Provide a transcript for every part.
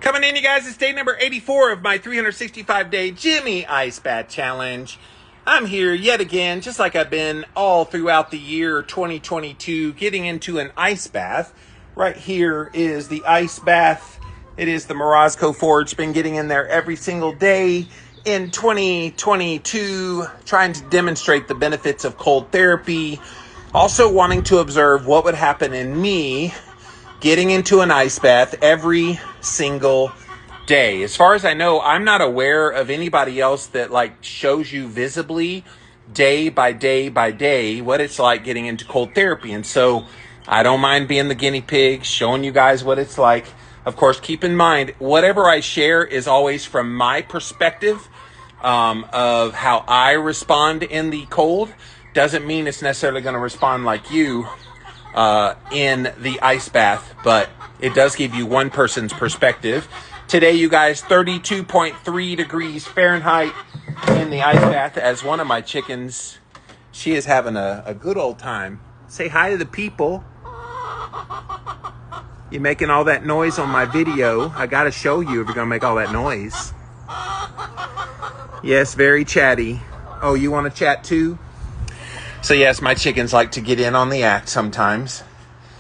Coming in, you guys, it's day number 84 of my 365-day Jimmy Ice Bath Challenge. I'm here yet again, just like I've been all throughout the year 2022, getting into an ice bath. Right here is the ice bath. It is the Morozco Forge. Been getting in there every single day in 2022, trying to demonstrate the benefits of cold therapy. Also wanting to observe what would happen in me getting into an ice bath every single day. As far as I know, I'm not aware of anybody else that shows you visibly day by day by day what it's like getting into cold therapy. And so I don't mind being the guinea pig, showing you guys what it's like. Of course, keep in mind, whatever I share is always from my perspective of how I respond in the cold. Doesn't mean it's necessarily going to respond like you in the ice bath, but it does give you one person's perspective. Today, you guys, 32.3 degrees Fahrenheit in the ice bath as one of my chickens, she is having a good old time. Say hi to the people. You're making all that noise on my video. I got to show you if you're going to make all that noise. Yes, very chatty. Oh, you want to chat too? So yes, my chickens like to get in on the act sometimes.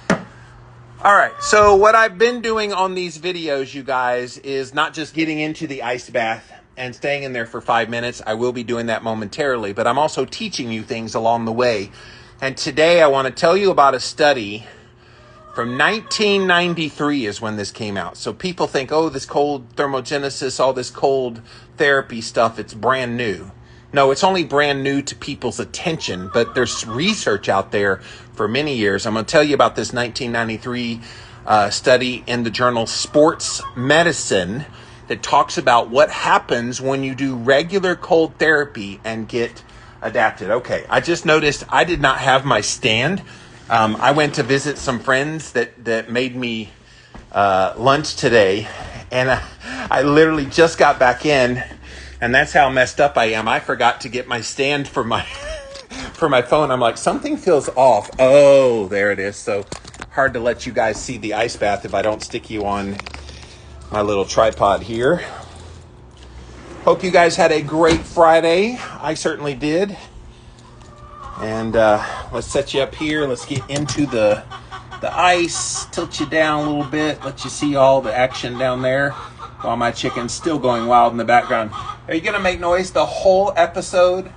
All right, so what I've been doing on these videos, you guys, is not just getting into the ice bath and staying in there for 5 minutes. I will be doing that momentarily, but I'm also teaching you things along the way. And today I want to tell you about a study from 1993 is when this came out. So people think, oh, this cold thermogenesis, all this cold therapy stuff, it's brand new. No, it's only brand new to people's attention, but there's research out there for many years. I'm going to tell you about this 1993 study in the journal Sports Medicine that talks about what happens when you do regular cold therapy and get adapted. Okay, I just noticed I did not have my stand. I went to visit some friends that made me lunch today, and I literally just got back in. And that's how messed up I am. I forgot to get my stand for my for my phone. I'm like, something feels off. Oh, there it is. So hard to let you guys see the ice bath if I don't stick you on my little tripod here. Hope you guys had a great Friday. I certainly did. And let's set you up here. Let's get into the ice. Tilt you down a little bit. Let you see all the action down there. While my chicken's still going wild in the background. Are you going to make noise the whole episode?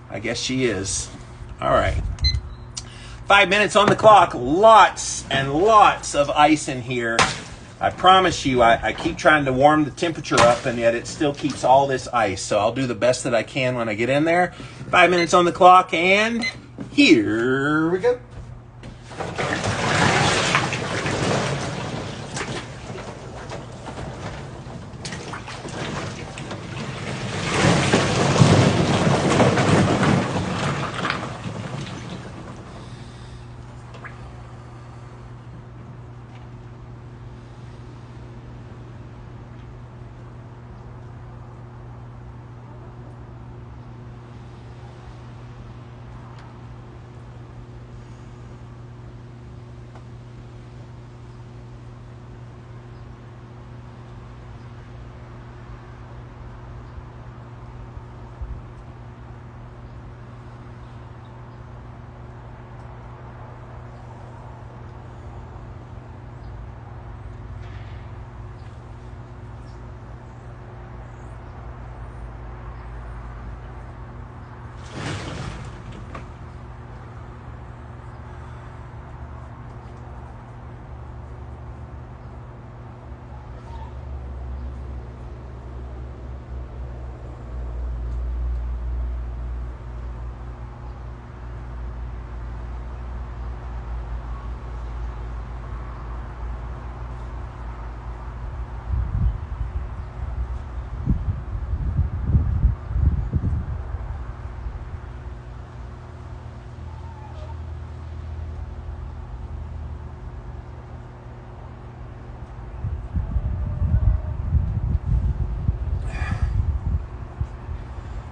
I guess she is. All right. 5 minutes on the clock. Lots and lots of ice in here. I promise you, I keep trying to warm the temperature up, and yet it still keeps all this ice. So I'll do the best that I can when I get in there. 5 minutes on the clock, and here we go.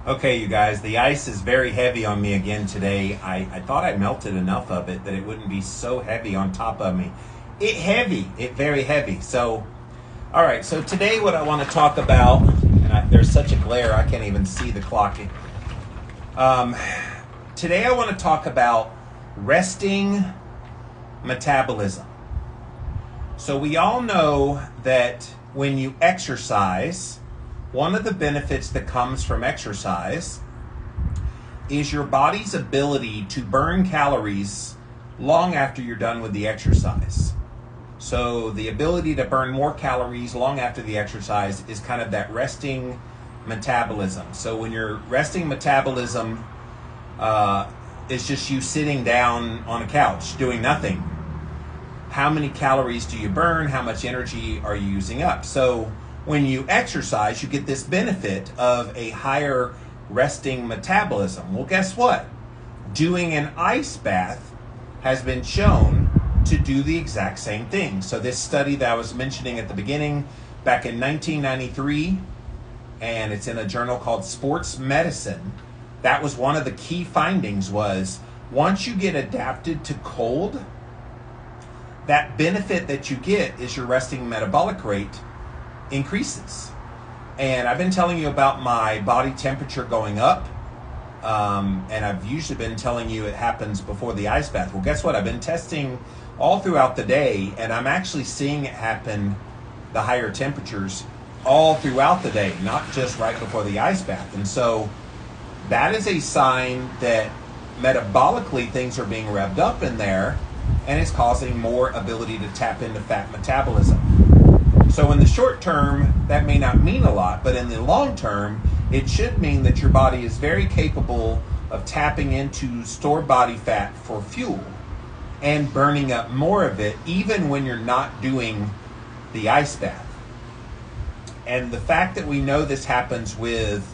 Okay, you guys, the ice is very heavy on me again today. I thought I melted enough of it that it wouldn't be so heavy on top of me. It very heavy. So All right, so today what I want to talk about, and there's such a glare I can't even see the clock. Today I want to talk about resting metabolism. So we all know that when you exercise, one of the benefits that comes from exercise is your body's ability to burn calories long after you're done with the exercise. So the ability to burn more calories long after the exercise is kind of that resting metabolism. So when you're resting metabolism, it's just you sitting down on a couch doing nothing. How many calories do you burn? How much energy are you using up? So when you exercise, you get this benefit of a higher resting metabolism. Well, guess what? Doing an ice bath has been shown to do the exact same thing. So this study that I was mentioning at the beginning, back in 1993, and it's in a journal called Sports Medicine, that was one of the key findings was once you get adapted to cold, that benefit that you get is your resting metabolic rate increases. And I've been telling you about my body temperature going up, and I've usually been telling you it happens before the ice bath. Well, guess what? I've been testing all throughout the day, and I'm actually seeing it happen, the higher temperatures, all throughout the day, not just right before the ice bath. And so that is a sign that metabolically things are being revved up in there, and it's causing more ability to tap into fat metabolism. So in the short term, that may not mean a lot, but in the long term, it should mean that your body is very capable of tapping into stored body fat for fuel and burning up more of it, even when you're not doing the ice bath. And the fact that we know this happens with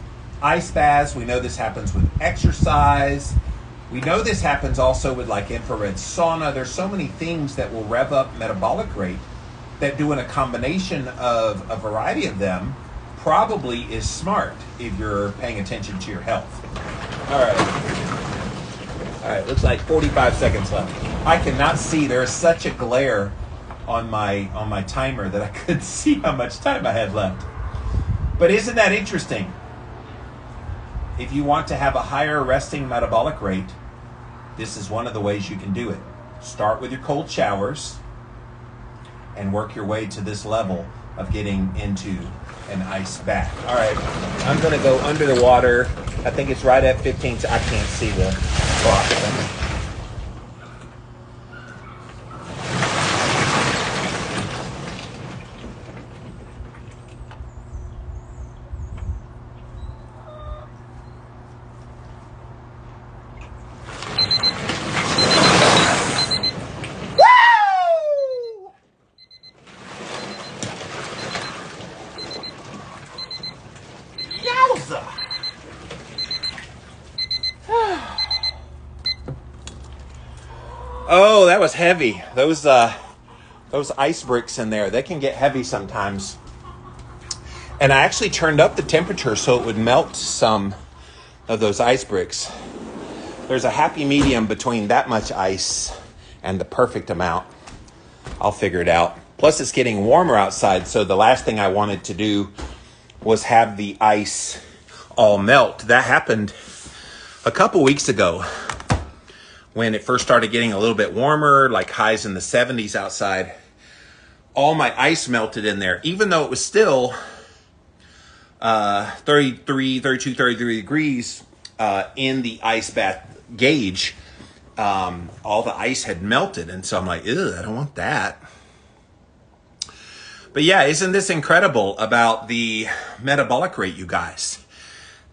ice baths, we know this happens with exercise, we know this happens also with like infrared sauna. There's so many things that will rev up metabolic rate that doing a combination of a variety of them probably is smart if you're paying attention to your health. All right, looks like 45 seconds left. I cannot see. There is such a glare on my timer that I couldn't see how much time I had left. But isn't that interesting? If you want to have a higher resting metabolic rate, this is one of the ways you can do it. Start with your cold showers and work your way to this level of getting into an ice bath. All right, I'm going to go under the water. I think it's right at 15. I can't see the clock. Oh, that was heavy. Those ice bricks in there, they can get heavy sometimes. And I actually turned up the temperature so it would melt some of those ice bricks. There's a happy medium between that much ice and the perfect amount. I'll figure it out. Plus, it's getting warmer outside, so the last thing I wanted to do was have the ice all melt. That happened a couple weeks ago when it first started getting a little bit warmer, like highs in the 70s outside. All my ice melted in there, even though it was still 33 degrees in the ice bath gauge. All the ice had melted, and so I'm like, ew, I don't want that. But yeah, isn't this incredible about the metabolic rate, you guys?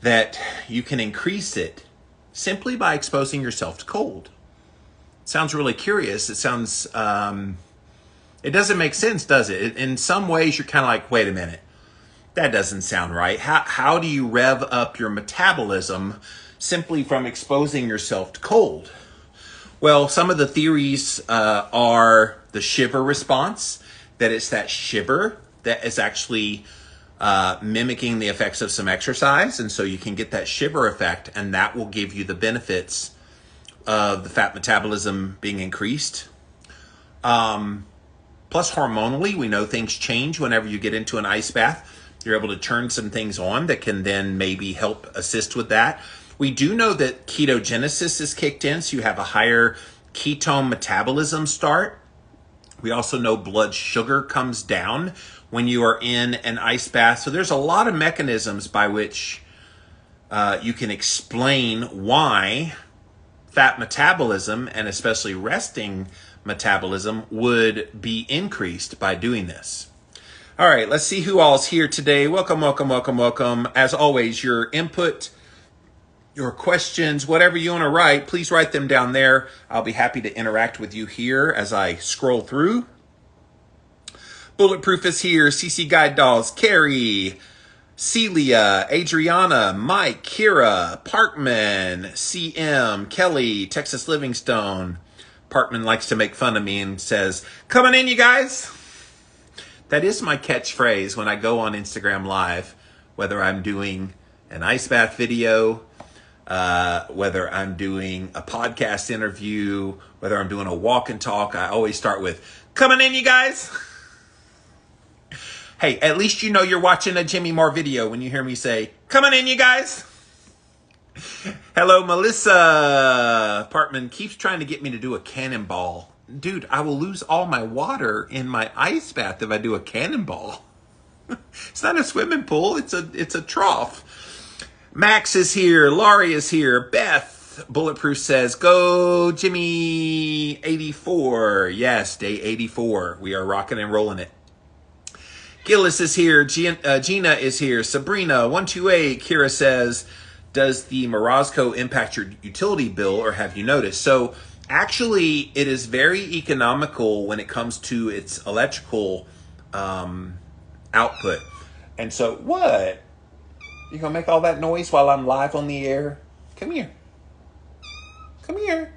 That you can increase it simply by exposing yourself to cold. It sounds really curious. It sounds, it doesn't make sense, does it? In some ways, you're kind of like, wait a minute, that doesn't sound right. How do you rev up your metabolism simply from exposing yourself to cold? Well, some of the theories are the shiver response, that it's that shiver that is actually mimicking the effects of some exercise. And so you can get that shiver effect, and that will give you the benefits of the fat metabolism being increased. Plus, hormonally, we know things change whenever you get into an ice bath. You're able to turn some things on that can then maybe help assist with that. We do know that ketogenesis is kicked in, so you have a higher ketone metabolism start. We also know blood sugar comes down when you are in an ice bath. So there's a lot of mechanisms by which you can explain why fat metabolism, and especially resting metabolism, would be increased by doing this. All right, let's see who all's here today. Welcome, welcome, welcome, welcome. As always, your input, your questions, whatever you want to write, please write them down there. I'll be happy to interact with you here as I scroll through. Bulletproof is here. CC Guide Dolls, Carrie, Celia, Adriana, Mike, Kira, Parkman, CM, Kelly, Texas Livingstone. Parkman likes to make fun of me and says, "Coming in, you guys." That is my catchphrase when I go on Instagram Live, whether I'm doing an ice bath video, whether I'm doing a podcast interview, whether I'm doing a walk and talk. I always start with, "Coming in, you guys." Hey, at least you know you're watching a Jimmy Moore video when you hear me say, "Coming in, you guys." Hello, Melissa. Partman keeps trying to get me to do a cannonball. Dude, I will lose all my water in my ice bath if I do a cannonball. It's not a swimming pool. It's a trough. Max is here. Laurie is here. Beth, Bulletproof says, "Go Jimmy 84. Yes, day 84. We are rocking and rolling it. Gillis is here. Gina is here. Sabrina, 128. Kira says, "Does the Morozco impact your utility bill, or have you noticed?" So actually, it is very economical when it comes to its electrical output. And so, what? You gonna make all that noise while I'm live on the air? Come here. Come here.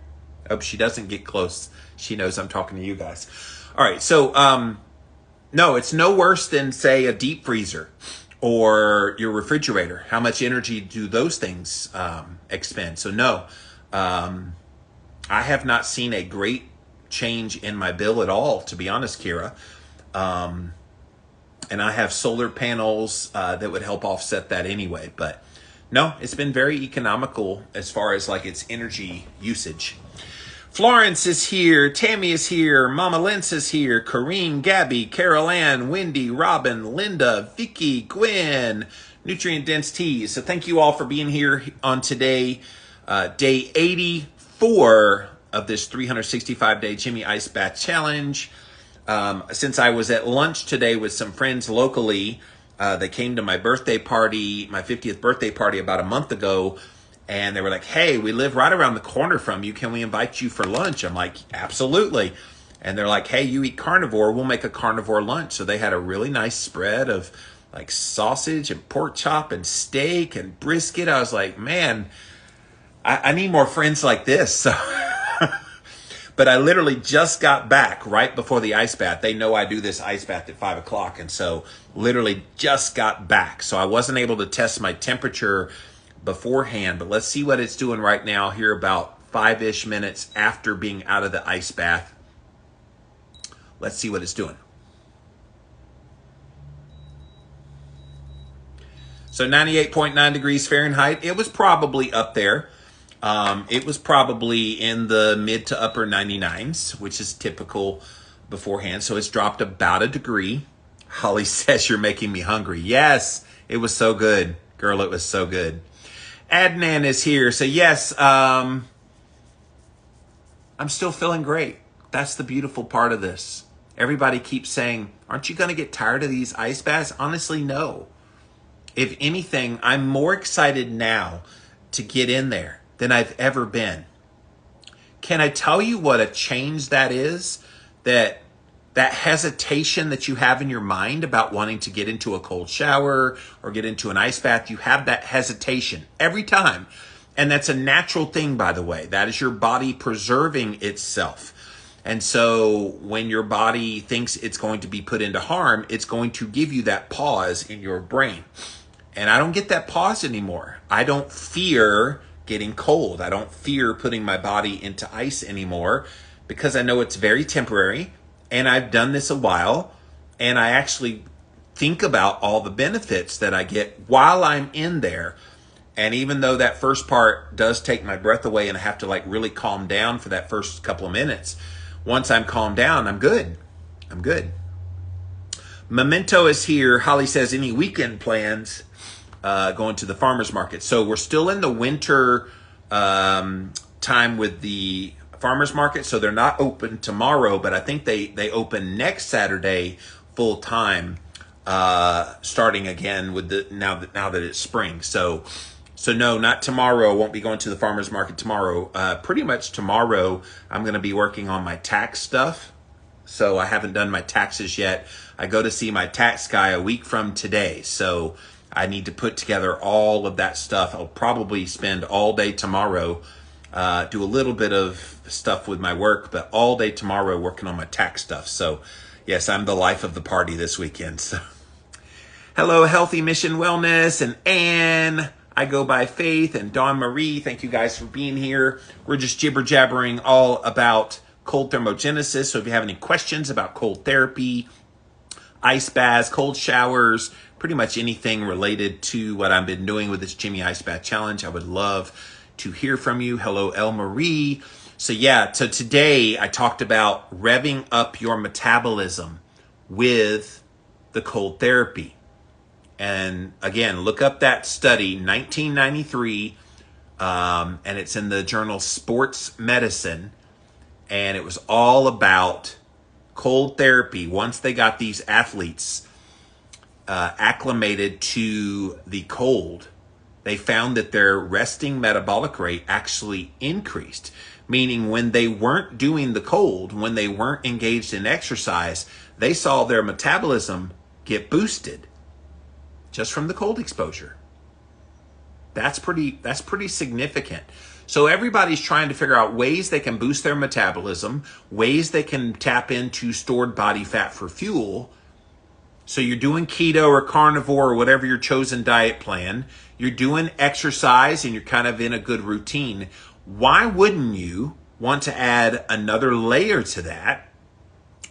Oh, she doesn't get close. She knows I'm talking to you guys. All right, so no, it's no worse than, say, a deep freezer or your refrigerator. How much energy do those things expend? So no, I have not seen a great change in my bill at all, to be honest, Kira. And I have solar panels that would help offset that anyway. But no, it's been very economical as far as like its energy usage. Florence is here. Tammy is here. Mama Lentz is here. Corrine, Gabby, Carol Ann, Wendy, Robin, Linda, Vicky, Gwen, Nutrient Dense Teas. So thank you all for being here on today, day 84 of this 365-day Jimmy Ice Bath Challenge. Since I was at lunch today with some friends locally, they came to my birthday party, my 50th birthday party about a month ago, and they were like, "Hey, we live right around the corner from you. Can we invite you for lunch?" I'm like, "Absolutely." And they're like, "Hey, you eat carnivore. We'll make a carnivore lunch." So they had a really nice spread of like sausage and pork chop and steak and brisket. I was like, man, I need more friends like this. So, but I literally just got back right before the ice bath. They know I do this ice bath at 5 o'clock. And so literally just got back. So I wasn't able to test my temperature beforehand, but let's see what it's doing right now here about 5-ish minutes after being out of the ice bath. Let's see what it's doing. So 98.9 degrees Fahrenheit. It was probably up there. It was probably in the mid to upper 99s, which is typical beforehand. So it's dropped about a degree. Holly says, "You're making me hungry." Yes, it was so good. Girl, it was so good. Adnan is here. So yes, I'm still feeling great. That's the beautiful part of this. Everybody keeps saying, "Aren't you going to get tired of these ice baths?" Honestly, no. If anything, I'm more excited now to get in there than I've ever been. Can I tell you what a change that is? That hesitation that you have in your mind about wanting to get into a cold shower or get into an ice bath, you have that hesitation every time. And that's a natural thing, by the way. That is your body preserving itself. And so when your body thinks it's going to be put into harm, it's going to give you that pause in your brain. And I don't get that pause anymore. I don't fear getting cold. I don't fear putting my body into ice anymore because I know it's very temporary. and I've done this a while, and I actually think about all the benefits that I get while I'm in there. And even though that first part does take my breath away and I have to like really calm down for that first couple of minutes, once I'm calmed down, I'm good. I'm good. Memento is here. Holly says, any weekend plans going to the farmer's market? So we're still in the winter time with the farmer's market. So they're not open tomorrow, but I think they open next Saturday full time, starting again with the now that it's spring. So no, not tomorrow. I won't be going to the farmer's market tomorrow. Pretty much tomorrow, I'm going to be working on my tax stuff. So I haven't done my taxes yet. I go to see my tax guy a week from today. So I need to put together all of that stuff. I'll probably spend all day tomorrow, do a little bit of stuff with my work, but all day tomorrow working on my tax stuff. So yes, I'm the life of the party this weekend. So hello, Healthy Mission Wellness, and Anne. I go by Faith, and Dawn Marie. Thank you guys for being here. We're just jibber jabbering all about cold thermogenesis. So if you have any questions about cold therapy, ice baths, cold showers, pretty much anything related to what I've been doing with this Jimmy Ice Bath Challenge, I would love to hear from you. Hello, El Marie. So today I talked about revving up your metabolism with the cold therapy. And again, look up that study, 1993, and it's in the journal Sports Medicine. And it was all about cold therapy. Once they got these athletes acclimated to the cold, they found that their resting metabolic rate actually increased. Meaning when they weren't doing the cold, when they weren't engaged in exercise, they saw their metabolism get boosted just from the cold exposure. That's pretty significant. So everybody's trying to figure out ways they can boost their metabolism, ways they can tap into stored body fat for fuel. So you're doing keto or carnivore or whatever your chosen diet plan. You're doing exercise and you're kind of in a good routine. Why wouldn't you want to add another layer to that?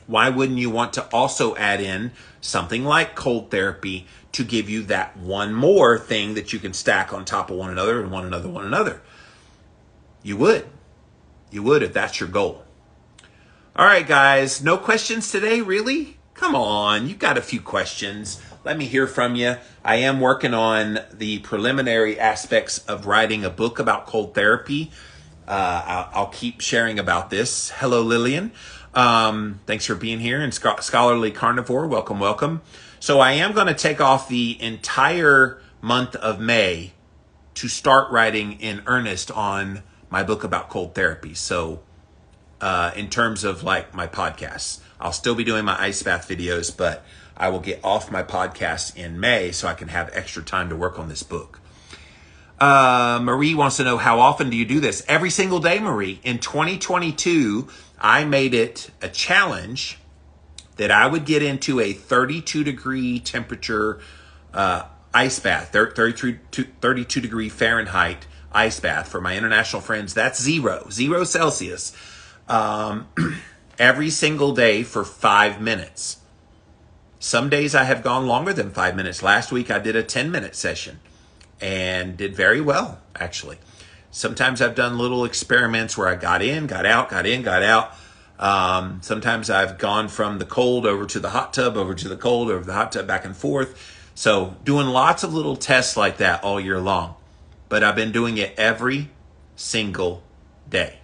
Why wouldn't you want to also add in something like cold therapy to give you that one more thing that you can stack on top of one another and one another? You would if that's your goal. All right, guys, no questions today, really? Come on, you've got a few questions. Let me hear from you. I am working on the preliminary aspects of writing a book about cold therapy. I'll keep sharing about this. Hello, Lillian. Thanks for being here. And Scholarly Carnivore, welcome. So I am going to take off the entire month of May to start writing in earnest on my book about cold therapy. So in terms of like my podcasts, I'll still be doing my ice bath videos, but I will get off my podcast in May so I can have extra time to work on this book. Marie wants to know, how often do you do this? Every single day, Marie. In 2022, I made it a challenge that I would get into a 32 degree temperature ice bath, 32 degree Fahrenheit ice bath. For my international friends, that's zero Celsius, every single day for 5 minutes. Some days I have gone longer than 5 minutes. Last week I did a 10-minute session and did very well, actually. Sometimes I've done little experiments where I got in, got out, got in, got out. Sometimes I've gone from the cold over to the hot tub, over to the cold, over the hot tub, back and forth. So doing lots of little tests like that all year long. But I've been doing it every single day.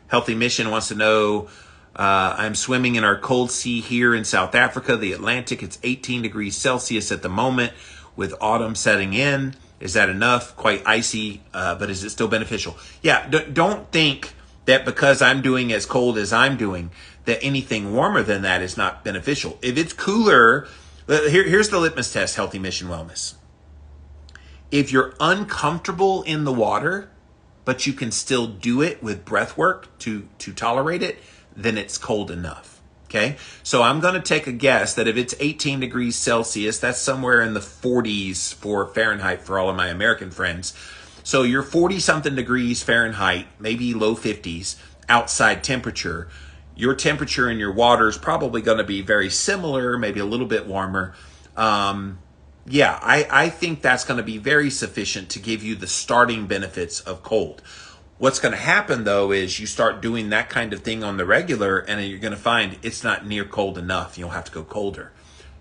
Healthy Mission wants to know, I'm swimming in our cold sea here in South Africa, the Atlantic. It's 18 degrees Celsius at the moment with autumn setting in. Is that enough? Quite icy, but is it still beneficial? Yeah, don't think that because I'm doing as cold as I'm doing, that anything warmer than that is not beneficial. If it's cooler, here's the litmus test, Healthy Mission Wellness. If you're uncomfortable in the water, but you can still do it with breath work to tolerate it, then it's cold enough. Okay, so I'm going to take a guess that if it's 18 degrees Celsius, that's somewhere in the 40s for Fahrenheit for all of my American friends. So you're 40 something degrees Fahrenheit, maybe low 50s outside temperature. your temperature in your water is probably going to be very similar, maybe a little bit warmer. Yeah, I think that's going to be very sufficient to give you the starting benefits of cold. What's going to happen, though, is you start doing that kind of thing on the regular, and you're going to find it's not near cold enough. You'll have to go colder.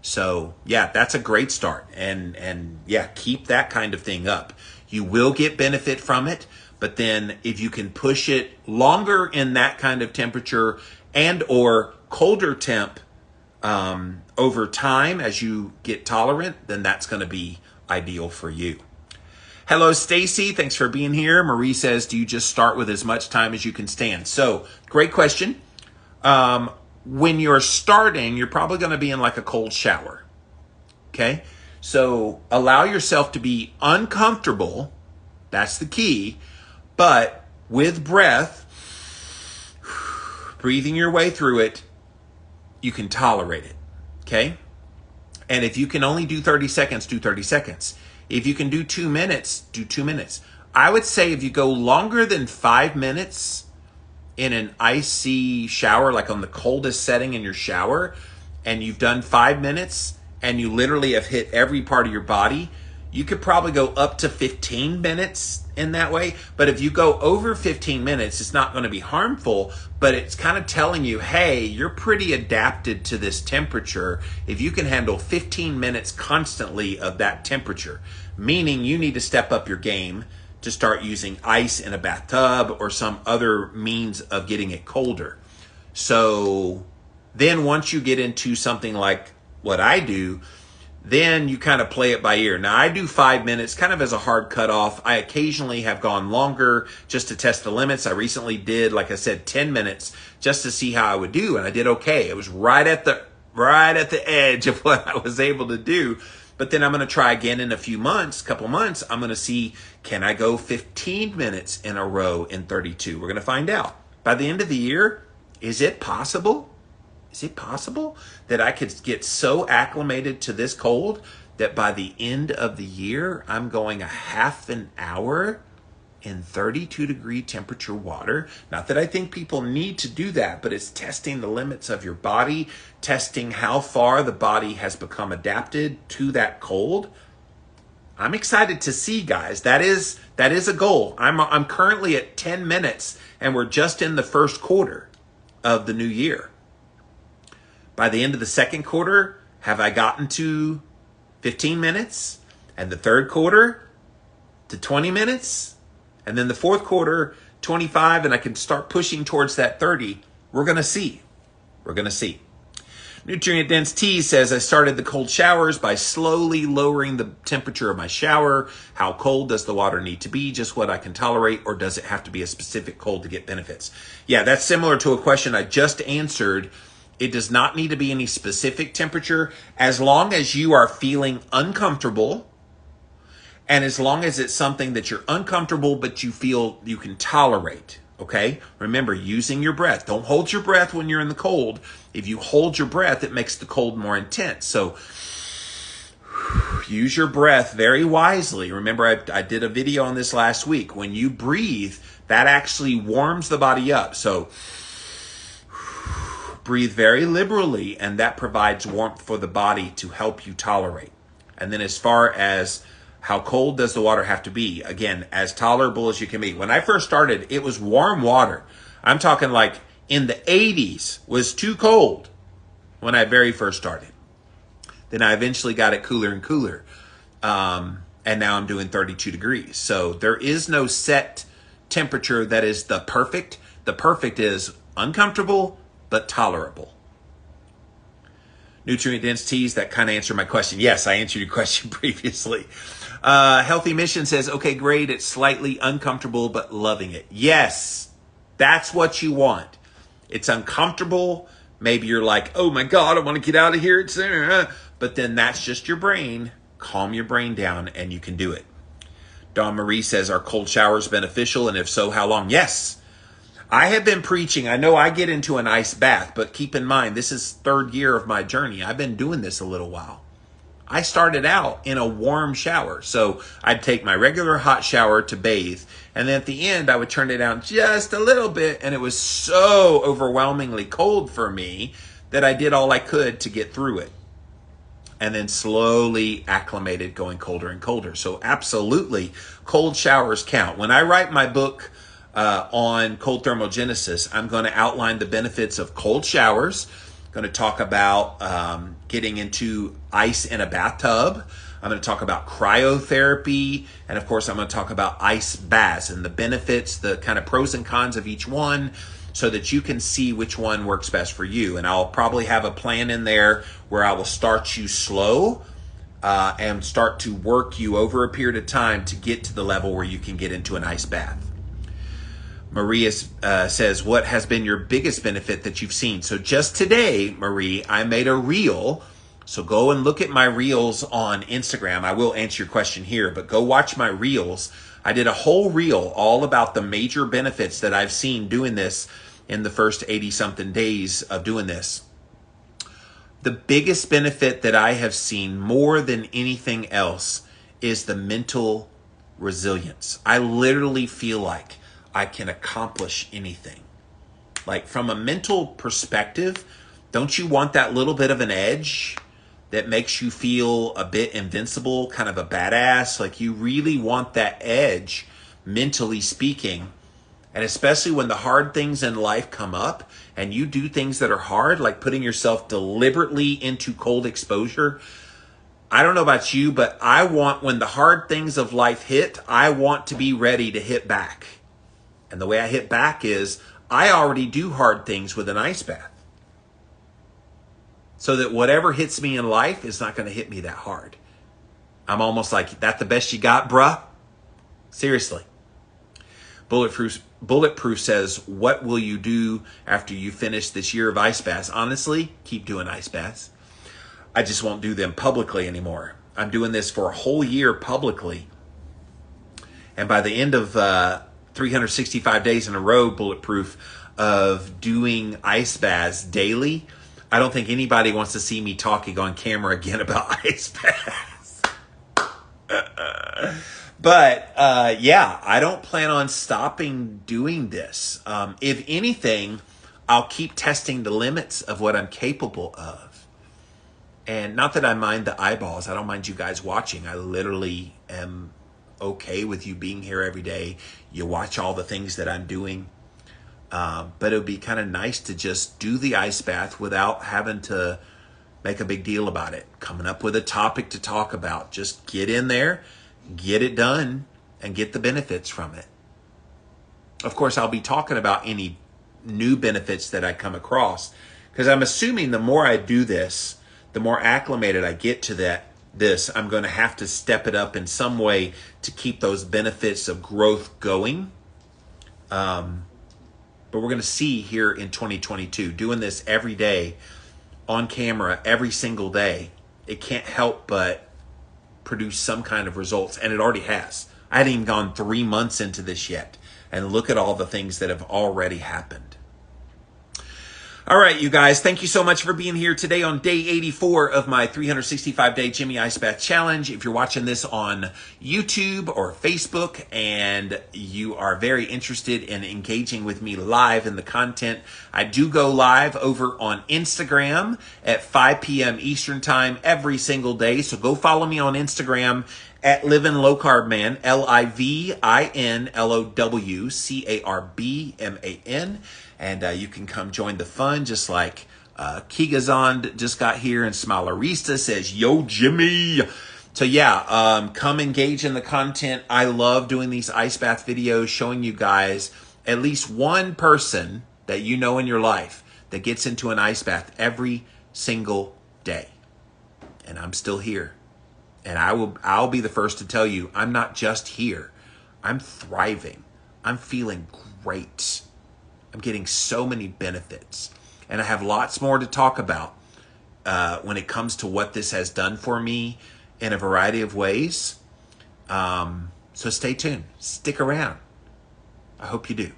So, yeah, that's a great start. And yeah, keep that kind of thing up. You will get benefit from it, but then if you can push it longer in that kind of temperature and or colder temp over time as you get tolerant, then that's going to be ideal for you. Hello, Stacy. Thanks for being here. Marie says, do you just start with as much time as you can stand? So, great question. When you're starting, you're probably going to be in like a cold shower. Okay? So, allow yourself to be uncomfortable. That's the key. But with breath, breathing your way through it, you can tolerate it. Okay? And if you can only do 30 seconds, do 30 seconds. If you can do 2 minutes, do 2 minutes. I would say if you go longer than 5 minutes in an icy shower, like on the coldest setting in your shower, and you've done 5 minutes and you literally have hit every part of your body, you could probably go up to 15 minutes in that way. But if you go over 15 minutes, it's not going to be harmful, but it's kind of telling you, hey, you're pretty adapted to this temperature if you can handle 15 minutes constantly of that temperature, meaning you need to step up your game to start using ice in a bathtub or some other means of getting it colder. So then once you get into something like what I do, then you kind of play it by ear. Now, I do 5 minutes kind of as a hard cutoff. I occasionally have gone longer just to test the limits. I recently did, like I said, 10 minutes just to see how I would do, and I did okay. It was right at the edge of what I was able to do. But then I'm going to try again in a couple months. I'm going to see, can I go 15 minutes in a row in 32? We're going to find out. By the end of the year, is it possible? Is it possible that I could get so acclimated to this cold that by the end of the year, I'm going a half an hour in 32 degree temperature water? Not that I think people need to do that, but it's testing the limits of your body, testing how far the body has become adapted to that cold. I'm excited to see, guys. That is a goal. I'm currently at 10 minutes and we're just in the first quarter of the new year. By the end of the second quarter, have I gotten to 15 minutes? And the third quarter to 20 minutes? And then the fourth quarter, 25, and I can start pushing towards that 30. We're going to see. We're going to see. Nutrient Dense Tea says, I started the cold showers by slowly lowering the temperature of my shower. How cold does the water need to be? Just what I can tolerate, or does it have to be a specific cold to get benefits? Yeah, that's similar to a question I just answered. It does not need to be any specific temperature as long as you are feeling uncomfortable, and as long as it's something that you're uncomfortable but you feel you can tolerate. Okay? Remember, using your breath. Don't hold your breath when you're in the cold. If you hold your breath, it makes the cold more intense. So use your breath very wisely. Remember, I did a video on this last week. When you breathe, that actually warms the body up. So breathe very liberally, and that provides warmth for the body to help you tolerate. And then as far as how cold does the water have to be? Again, as tolerable as you can be. When I first started, it was warm water. I'm talking like in the 80s was too cold when I very first started. Then I eventually got it cooler and cooler. And now I'm doing 32 degrees. So there is no set temperature that is the perfect. The perfect is uncomfortable, but tolerable. Nutrient Dense Teas, that kind of answered my question. Yes, I answered your question previously. Healthy Mission says, okay, great. It's slightly uncomfortable, but loving it. Yes, that's what you want. It's uncomfortable. Maybe you're like, oh my God, I want to get out of here. It's but then that's just your brain. Calm your brain down and you can do it. Dawn Marie says, are cold showers beneficial? And if so, how long? Yes. I have been preaching. I know I get into an ice bath, but keep in mind, this is third year of my journey. I've been doing this a little while. I started out in a warm shower. So I'd take my regular hot shower to bathe, and then at the end I would turn it down just a little bit, and it was so overwhelmingly cold for me that I did all I could to get through it. And then slowly acclimated going colder and colder. So absolutely, cold showers count. When I write my book on cold thermogenesis, I'm going to outline the benefits of cold showers. I'm going to talk about getting into ice in a bathtub. I'm going to talk about cryotherapy. And of course, I'm going to talk about ice baths and the benefits, the kind of pros and cons of each one, so that you can see which one works best for you. And I'll probably have a plan in there where I will start you slow and start to work you over a period of time to get to the level where you can get into an ice bath. Maria says, what has been your biggest benefit that you've seen? So just today, Marie, I made a reel. So go and look at my reels on Instagram. I will answer your question here, but go watch my reels. I did a whole reel all about the major benefits that I've seen doing this in the first 80-something days of doing this. The biggest benefit that I have seen more than anything else is the mental resilience. I literally feel like I can accomplish anything. Like from a mental perspective, don't you want that little bit of an edge that makes you feel a bit invincible, kind of a badass? Like you really want that edge, mentally speaking. And especially when the hard things in life come up and you do things that are hard, like putting yourself deliberately into cold exposure. I don't know about you, but I want, when the hard things of life hit, I want to be ready to hit back. And the way I hit back is I already do hard things with an ice bath. So that whatever hits me in life is not going to hit me that hard. I'm almost like, that the best you got, bruh? Seriously. Bulletproof says, what will you do after you finish this year of ice baths? Honestly, keep doing ice baths. I just won't do them publicly anymore. I'm doing this for a whole year publicly. And by the end of 365 days in a row, Bulletproof, of doing ice baths daily, I don't think anybody wants to see me talking on camera again about ice baths. But yeah, I don't plan on stopping doing this. If anything, I'll keep testing the limits of what I'm capable of. And not that I mind the eyeballs. I don't mind you guys watching. I literally am okay with you being here every day. You watch all the things that I'm doing. But it would be kind of nice to just do the ice bath without having to make a big deal about it. Coming up with a topic to talk about. Just get in there, get it done, and get the benefits from it. Of course, I'll be talking about any new benefits that I come across, because I'm assuming the more I do this, the more acclimated I get to this, I'm going to have to step it up in some way to keep those benefits of growth going. But we're going to see here in 2022, doing this every day on camera, every single day, it can't help but produce some kind of results. And it already has. I hadn't even gone 3 months into this yet. And look at all the things that have already happened. All right, you guys, thank you so much for being here today on day 84 of my 365-day Jimmy Ice Bath Challenge. If you're watching this on YouTube or Facebook and you are very interested in engaging with me live in the content, I do go live over on Instagram at 5 p.m. Eastern Time every single day. So go follow me on Instagram at Livin' Low Carb Man, LIVINLOWCARBMAN. And you can come join the fun, just like Kigazond just got here, and Smilerista says, yo, Jimmy. So yeah, come engage in the content. I love doing these ice bath videos, showing you guys at least one person that you know in your life that gets into an ice bath every single day. And I'm still here. And I'll be the first to tell you, I'm not just here. I'm thriving. I'm feeling great. I'm getting so many benefits. And I have lots more to talk about when it comes to what this has done for me in a variety of ways. So stay tuned. Stick around. I hope you do.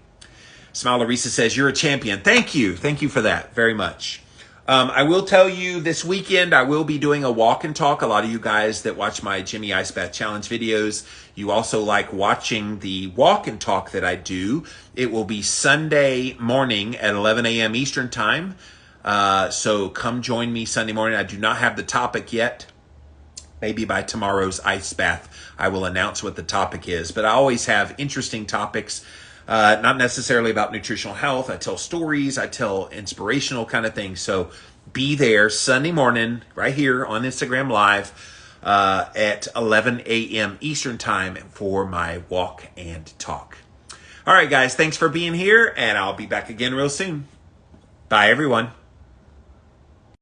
Smilerisa says, you're a champion. Thank you. Thank you for that very much. I will tell you this weekend, I will be doing a walk and talk. A lot of you guys that watch my Jimmy Ice Bath Challenge videos, you also like watching the walk and talk that I do. It will be Sunday morning at 11 a.m. Eastern time. So come join me Sunday morning. I do not have the topic yet. Maybe by tomorrow's ice bath, I will announce what the topic is. But I always have interesting topics. Not necessarily about nutritional health. I tell stories. I tell inspirational kind of things. So be there Sunday morning right here on Instagram Live at 11 a.m. Eastern time for my walk and talk. All right, guys. Thanks for being here, and I'll be back again real soon. Bye, everyone.